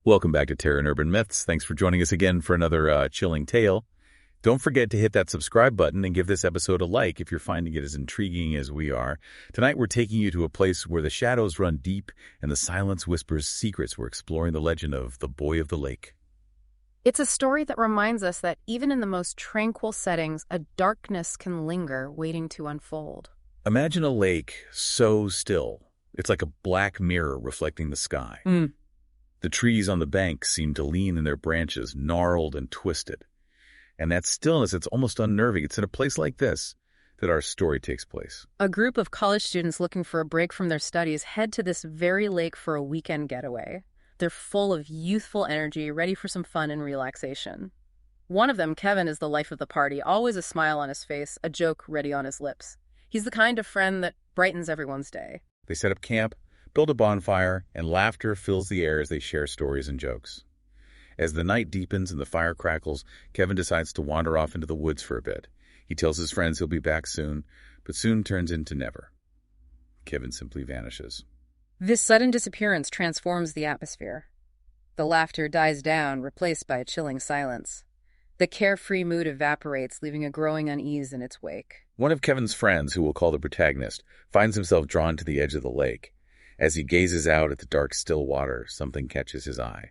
Welcome back to Terror and Urban Myths. Thanks for joining us again for another chilling tale. Don't forget to hit that subscribe button and give this episode a like if you're finding it as intriguing as we are. Tonight we're taking you to a place where the shadows run deep and the silence whispers secrets. We're exploring the legend of the Boy of the Lake. It's a story that reminds us that even in the most tranquil settings, a darkness can linger, waiting to unfold. Imagine a lake so still. It's like a black mirror reflecting the sky. The trees on the bank seem to lean in their branches, gnarled and twisted. And that stillness, it's almost unnerving. It's in a place like this that our story takes place. A group of college students looking for a break from their studies head to this very lake for a weekend getaway. They're full of youthful energy, ready for some fun and relaxation. One of them, Kevin, is the life of the party, always a smile on his face, a joke ready on his lips. He's the kind of friend that brightens everyone's day. They set up camp, build a bonfire, and laughter fills the air as they share stories and jokes. As the night deepens and the fire crackles, Kevin decides to wander off into the woods for a bit. He tells his friends he'll be back soon, but soon turns into never. Kevin simply vanishes. This sudden disappearance transforms the atmosphere. The laughter dies down, replaced by a chilling silence. The carefree mood evaporates, leaving a growing unease in its wake. One of Kevin's friends, who we'll call the protagonist, finds himself drawn to the edge of the lake. As he gazes out at the dark, still water, something catches his eye.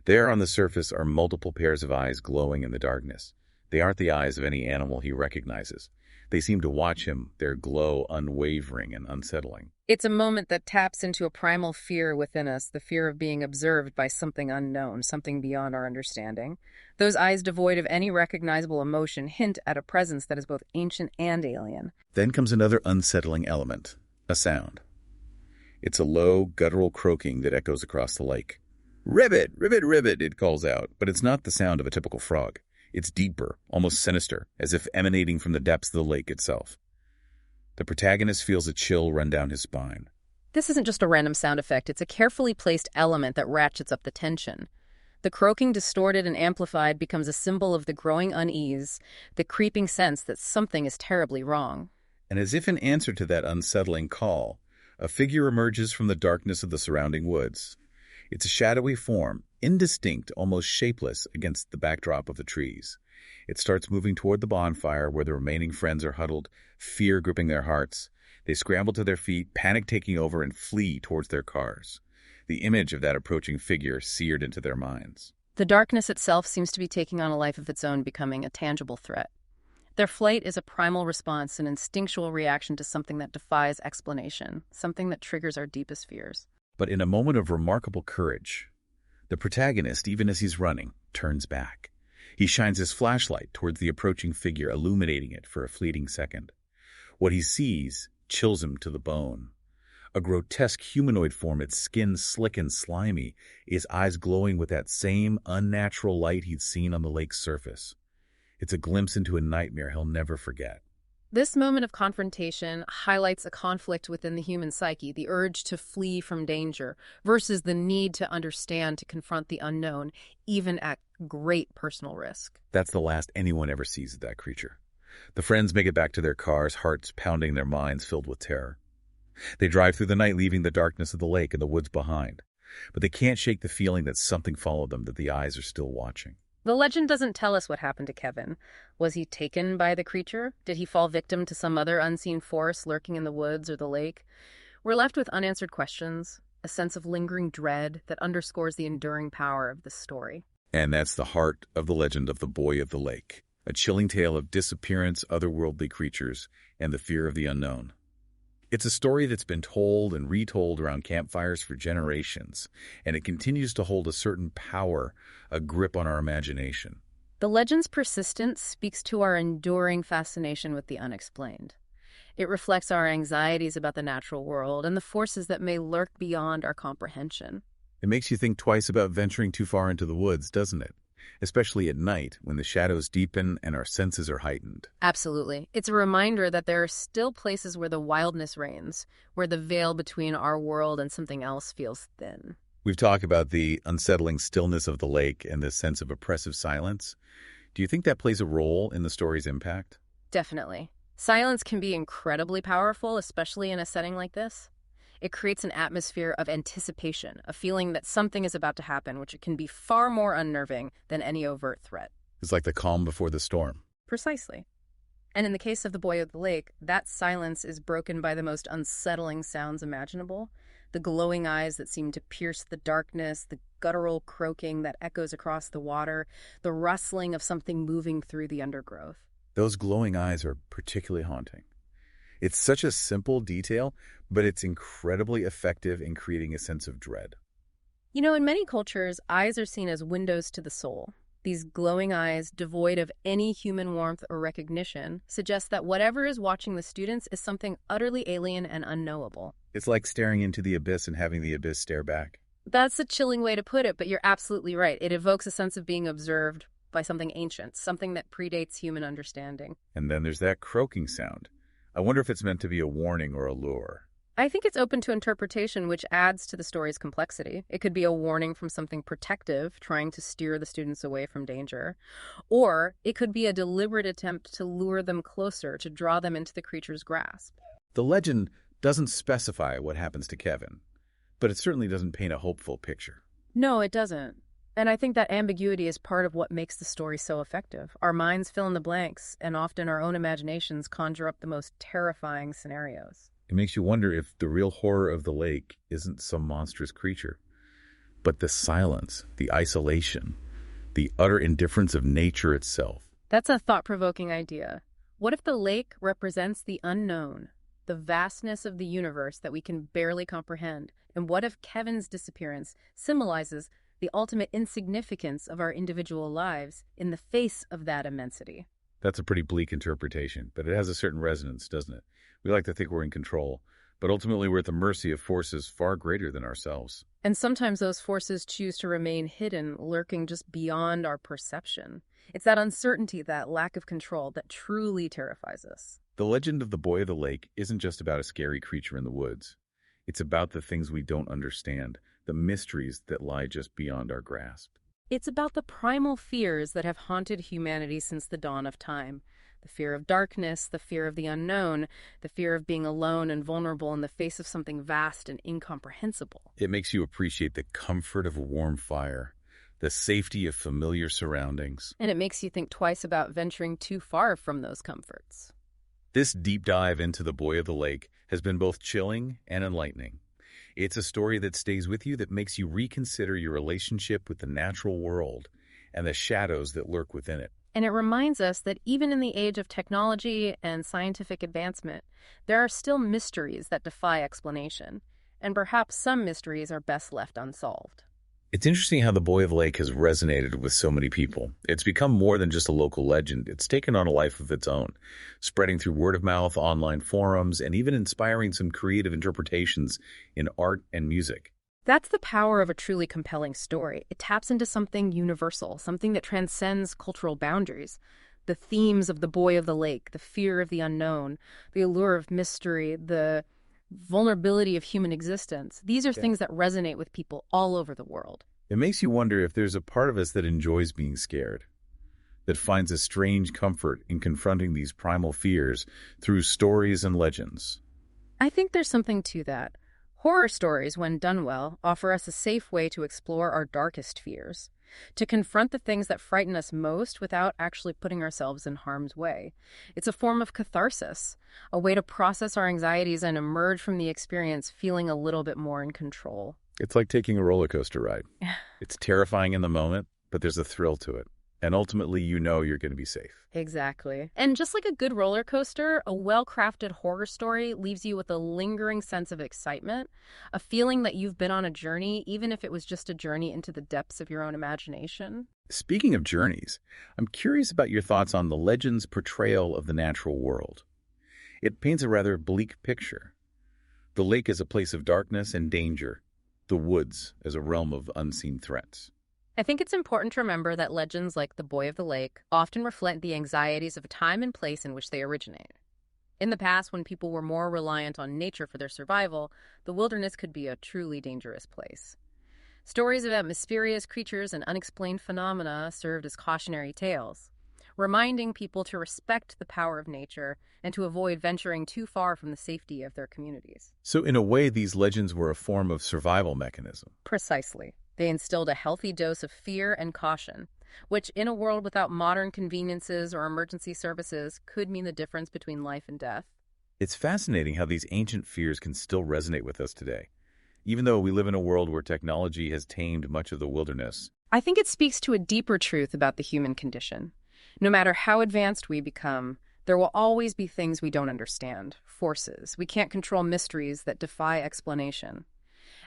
There on the surface are multiple pairs of eyes glowing in the darkness. They aren't the eyes of any animal he recognizes. They seem to watch him, their glow unwavering and unsettling. It's a moment that taps into a primal fear within us, the fear of being observed by something unknown, something beyond our understanding. Those eyes devoid of any recognizable emotion hint at a presence that is both ancient and alien. Then comes another unsettling element, a sound. It's a low, guttural croaking that echoes across the lake. "Ribbit, ribbit, ribbit," it calls out, but it's not the sound of a typical frog. It's deeper, almost sinister, as if emanating from the depths of the lake itself. The protagonist feels a chill run down his spine. This isn't just a random sound effect, it's a carefully placed element that ratchets up the tension. The croaking, distorted and amplified, becomes a symbol of the growing unease, the creeping sense that something is terribly wrong. And as if in answer to that unsettling call, a figure emerges from the darkness of the surrounding woods. It's a shadowy form, indistinct, almost shapeless against the backdrop of the trees. It starts moving toward the bonfire where the remaining friends are huddled, fear gripping their hearts. They scramble to their feet, panic taking over, and flee towards their cars. The image of that approaching figure seared into their minds. The darkness itself seems to be taking on a life of its own, becoming a tangible threat. Their flight is a primal response, an instinctual reaction to something that defies explanation, something that triggers our deepest fears. But in a moment of remarkable courage, the protagonist, even as he's running, turns back. He shines his flashlight towards the approaching figure, illuminating it for a fleeting second. What he sees chills him to the bone. A grotesque humanoid form, its skin slick and slimy, its eyes glowing with that same unnatural light he'd seen on the lake's surface. It's a glimpse into a nightmare he'll never forget. This moment of confrontation highlights a conflict within the human psyche, the urge to flee from danger versus the need to understand, to confront the unknown, even at great personal risk. That's the last anyone ever sees of that creature. The friends make it back to their cars, hearts pounding, their minds filled with terror. They drive through the night, leaving the darkness of the lake and the woods behind. But they can't shake the feeling that something followed them, that the eyes are still watching. The legend doesn't tell us what happened to Kevin. Was he taken by the creature? Did he fall victim to some other unseen force lurking in the woods or the lake? We're left with unanswered questions, a sense of lingering dread that underscores the enduring power of this story. And that's the heart of the legend of the Boy of the Lake, a chilling tale of disappearance, otherworldly creatures, and the fear of the unknown. It's a story that's been told and retold around campfires for generations, and it continues to hold a certain power, a grip on our imagination. The legend's persistence speaks to our enduring fascination with the unexplained. It reflects our anxieties about the natural world and the forces that may lurk beyond our comprehension. It makes you think twice about venturing too far into the woods, doesn't it? Especially at night, when the shadows deepen and our senses are heightened. Absolutely. It's a reminder that there are still places where the wildness reigns, where the veil between our world and something else feels thin. We've talked about the unsettling stillness of the lake and the sense of oppressive silence. Do you think that plays a role in the story's impact? Definitely. Silence can be incredibly powerful, especially in a setting like this. It creates an atmosphere of anticipation, a feeling that something is about to happen, which can be far more unnerving than any overt threat. It's like the calm before the storm. Precisely. And in the case of the Boy of the Lake, that silence is broken by the most unsettling sounds imaginable. The glowing eyes that seem to pierce the darkness, the guttural croaking that echoes across the water, the rustling of something moving through the undergrowth. Those glowing eyes are particularly haunting. It's such a simple detail, but it's incredibly effective in creating a sense of dread. You know, in many cultures, eyes are seen as windows to the soul. These glowing eyes, devoid of any human warmth or recognition, suggest that whatever is watching the students is something utterly alien and unknowable. It's like staring into the abyss and having the abyss stare back. That's a chilling way to put it, but you're absolutely right. It evokes a sense of being observed by something ancient, something that predates human understanding. And then there's that croaking sound. I wonder if it's meant to be a warning or a lure. I think it's open to interpretation, which adds to the story's complexity. It could be a warning from something protective, trying to steer the students away from danger. Or it could be a deliberate attempt to lure them closer, to draw them into the creature's grasp. The legend doesn't specify what happens to Kevin, but it certainly doesn't paint a hopeful picture. No, it doesn't. And I think that ambiguity is part of what makes the story so effective. Our minds fill in the blanks, and often our own imaginations conjure up the most terrifying scenarios. It makes you wonder if the real horror of the lake isn't some monstrous creature, but the silence, the isolation, the utter indifference of nature itself. That's a thought-provoking idea. What if the lake represents the unknown, the vastness of the universe that we can barely comprehend? And what if Kevin's disappearance symbolizes the ultimate insignificance of our individual lives in the face of that immensity? That's a pretty bleak interpretation, but it has a certain resonance, doesn't it? We like to think we're in control, but ultimately we're at the mercy of forces far greater than ourselves. And sometimes those forces choose to remain hidden, lurking just beyond our perception. It's that uncertainty, that lack of control, that truly terrifies us. The legend of the Boy of the Lake isn't just about a scary creature in the woods. It's about the things we don't understand, the mysteries that lie just beyond our grasp. It's about the primal fears that have haunted humanity since the dawn of time. The fear of darkness, the fear of the unknown, the fear of being alone and vulnerable in the face of something vast and incomprehensible. It makes you appreciate the comfort of a warm fire, the safety of familiar surroundings. And it makes you think twice about venturing too far from those comforts. This deep dive into the Boy of the Lake has been both chilling and enlightening. It's a story that stays with you, that makes you reconsider your relationship with the natural world and the shadows that lurk within it. And it reminds us that even in the age of technology and scientific advancement, there are still mysteries that defy explanation. And perhaps some mysteries are best left unsolved. It's interesting how the Boy of the Lake has resonated with so many people. It's become more than just a local legend. It's taken on a life of its own, spreading through word of mouth, online forums, and even inspiring some creative interpretations in art and music. That's the power of a truly compelling story. It taps into something universal, something that transcends cultural boundaries. The themes of the Boy of the Lake, the fear of the unknown, the allure of mystery, the vulnerability of human existence. These are things that resonate with people all over the world. It makes you wonder if there's a part of us that enjoys being scared, that finds a strange comfort in confronting these primal fears through stories and legends. I think there's something to that. Horror stories, when done well, offer us a safe way to explore our darkest fears, to confront the things that frighten us most without actually putting ourselves in harm's way. It's a form of catharsis, a way to process our anxieties and emerge from the experience feeling a little bit more in control. It's like taking a roller coaster ride. It's terrifying in the moment, but there's a thrill to it. And ultimately, you know you're going to be safe. Exactly. And just like a good roller coaster, a well-crafted horror story leaves you with a lingering sense of excitement, a feeling that you've been on a journey, even if it was just a journey into the depths of your own imagination. Speaking of journeys, I'm curious about your thoughts on the legend's portrayal of the natural world. It paints a rather bleak picture. The lake is a place of darkness and danger, the woods as a realm of unseen threats. I think it's important to remember that legends like the Boy of the Lake often reflect the anxieties of a time and place in which they originate. In the past, when people were more reliant on nature for their survival, the wilderness could be a truly dangerous place. Stories about mysterious creatures and unexplained phenomena served as cautionary tales, reminding people to respect the power of nature and to avoid venturing too far from the safety of their communities. So in a way, these legends were a form of survival mechanism. Precisely. They instilled a healthy dose of fear and caution, which in a world without modern conveniences or emergency services could mean the difference between life and death. It's fascinating how these ancient fears can still resonate with us today. Even though we live in a world where technology has tamed much of the wilderness, I think it speaks to a deeper truth about the human condition. No matter how advanced we become, there will always be things we don't understand, forces. We can't control mysteries that defy explanation.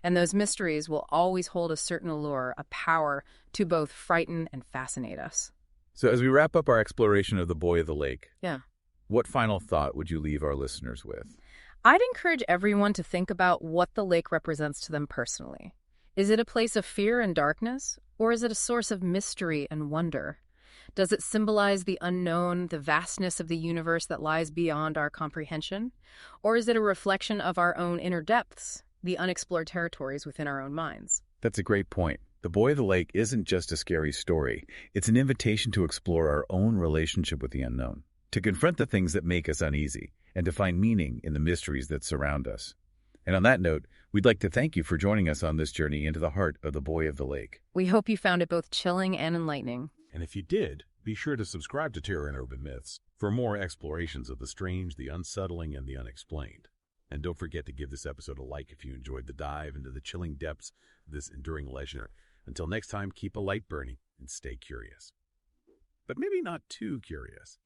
And those mysteries will always hold a certain allure, a power to both frighten and fascinate us. So as we wrap up our exploration of the Boy of the Lake, Yeah. what final thought would you leave our listeners with? I'd encourage everyone to think about what the lake represents to them personally. Is it a place of fear and darkness, or is it a source of mystery and wonder? Does it symbolize the unknown, the vastness of the universe that lies beyond our comprehension? Or is it a reflection of our own inner depths, the unexplored territories within our own minds? That's a great point. The Boy of the Lake isn't just a scary story. It's an invitation to explore our own relationship with the unknown, to confront the things that make us uneasy, and to find meaning in the mysteries that surround us. And on that note, we'd like to thank you for joining us on this journey into the heart of the Boy of the Lake. We hope you found it both chilling and enlightening. And if you did, be sure to subscribe to Terror and Urban Myths for more explorations of the strange, the unsettling, and the unexplained. And don't forget to give this episode a like if you enjoyed the dive into the chilling depths of this enduring legend. Until next time, keep a light burning and stay curious. But maybe not too curious.